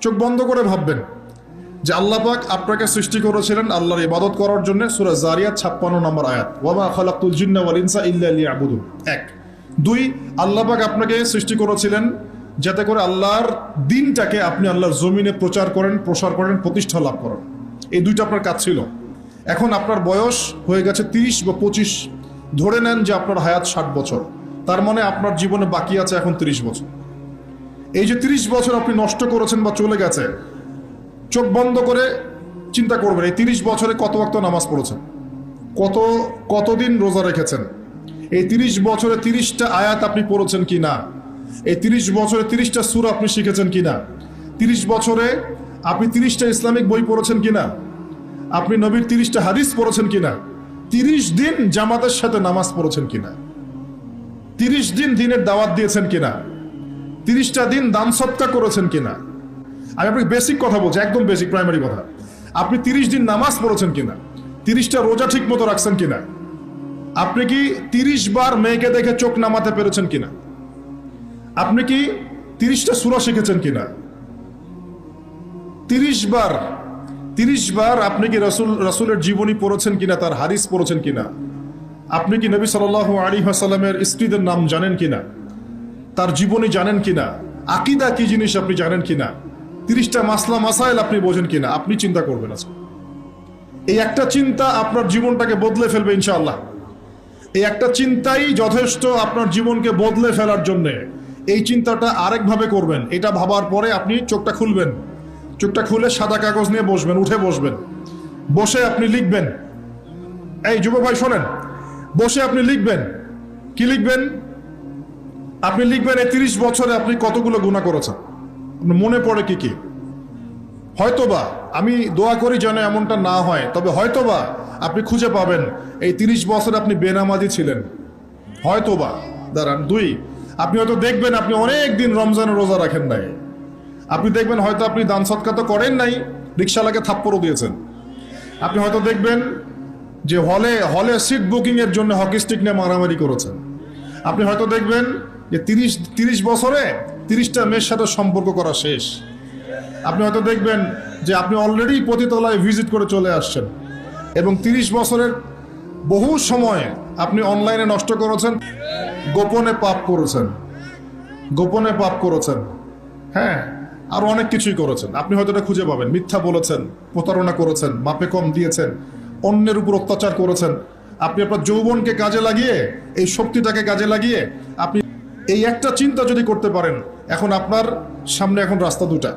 চোখ বন্ধ করে ভাববেন যে আল্লাহ পাক আপনাকে সৃষ্টি করেছিলেন আল্লাহর ইবাদত করার জন্য। সূরা জারিয়াত 56 নম্বর আয়াত, ওয়া মা খালাকতুল জিন্না ওয়াল ইনসা ইল্লা লিয়াবুদুন। 1 2 আল্লাহ পাক আপনাকে সৃষ্টি করেছিলেন যাতে করে আল্লাহর দ্বীনটাকে আপনি আল্লাহর জমিনে প্রচার করেন, প্রসার করেন, প্রতিষ্ঠা লাভ করেন। এই দুইটা আপনার কাজ ছিল। এখন আপনার বয়স হয়ে গেছে 30 বা 25, ধরে নেন যে আপনার হায়াত 60 বছর, তার মানে আপনার জীবনে বাকি আছে এখন 30 বছর। এই যে 30 বছর আপনি নষ্ট করেছেন বা চলে গেছে, চোখ বন্ধ করে চিন্তা করবেন এই 30 বছরে কত ওয়াক্ত নামাজ পড়েছেন, কতদিন রোজা রেখেছেন, এই 30 বছরে 30টা আয়াত আপনি পড়েছেন কিনা, এই 30 বছরে 30টা সূরা আপনি শিখেছেন কিনা, 30 বছরে আপনি 30টা ইসলামিক বই পড়েছেন কিনা, আপনি নবীর 30টা হাদিস পড়েছেন কিনা, 30 দিন জামাতের সাথে নামাজ পড়েছেন কিনা, 30 দিন দিনের দাওয়াত দিয়েছেন কিনা, 30টা দিন দান সদকা করেছেন কিনা। আমি আপনাকে বেসিক কথা বলছি, একদম বেসিক প্রাইমারি কথা। আপনি 30 দিন নামাজ পড়েছেন কিনা, 30টা রোজা ঠিক মতো রাখছেন কিনা, আপনি কি 30 বার মেয়েকে দেখে চোখ নামাতে পেরেছেন কিনা, আপনি কি 30টা সূরা শিখেছেন কিনা, 30 বার আপনি কি রাসূলের জীবনী পড়েছেন কিনা, তার হাদিস পড়েছেন কিনা, আপনি কি নবী সাল্লাল্লাহু আলাইহি ওয়াসাল্লামের স্ত্রীদের নাম জানেন কিনা, তার জীবনী জানেন কিনা, আকীদা কি জিনিস আপনি জানেন কিনা, 30টা মাসলা মাসাইল আপনি বোঝেন কিনা। আপনি চিন্তা করবেন আজকে। এই একটা চিন্তা আপনার জীবনটাকে বদলে ফেলবে ইনশাআল্লাহ। এই একটা চিন্তাই যথেষ্ট আপনার জীবনকে বদলে ফেলার জন্য। এই চিন্তাটা আরেকভাবে করবেন। এটা ভাবার পরে আপনি চোখটা খুলবেন, চোখটা খুলে সাদা কাগজ নিয়ে বসবেন, উঠে বসবেন, বসে আপনি লিখবেন। এই যুব ভাই শোনেন, বসে আপনি লিখবেন। কি লিখবেন? আপনি লিখবেন এই 30 বছরে আপনি কতগুলো গুনাহ করেছেন, মনে পড়ে কি কি। হয়তোবা, আমি দোয়া করি যেন এমনটা না হয়, তবে হয়তোবা আপনি খুঁজে পাবেন এই 30 বছর আপনি বেনামাজি ছিলেন, হয়তোবা। দাঁড়ান, 2 আপনি হয়তো দেখবেন আপনি অনেক দিন রমজানের রোজা রাখেন নাই। আপনি দেখবেন হয়তো আপনি দান সদকা তো করেন নাই, রিকশালাকে থাপ্পড়ও দিয়েছেন। আপনি হয়তো দেখবেন যে হলে সিট বুকিং এর জন্য হকি স্টিক নিয়ে মারামারি করেছেন। আপনি হয়তো দেখবেন যে 30 বছরে 30টা মেয়ের সাথে সম্পর্ক করা শেষ। আপনি হয়তো দেখবেন যে আপনি অলরেডি পতিতলায় ভিজিট করে চলে আসছেন, এবং 30 বছরের বহু সময় আপনি অনলাইনে নষ্ট করেছেন, গোপনে পাপ করেছেন, হ্যাঁ, আর অনেক কিছুই করেছেন। আপনি হয়তো এটা খুঁজে পাবেন। মিথ্যা বলেছেন, প্রতারণা করেছেন, মাপে কম দিয়েছেন, অন্যের উপর অত্যাচার করেছেন। আপনি আপনার যৌবনকে কাজে লাগিয়ে, এই শক্তিটাকে কাজে লাগিয়ে আপনি এই একটা চিন্তা যদি করতে পারেন, এখন আপনার সামনে এখন রাস্তা দুটা।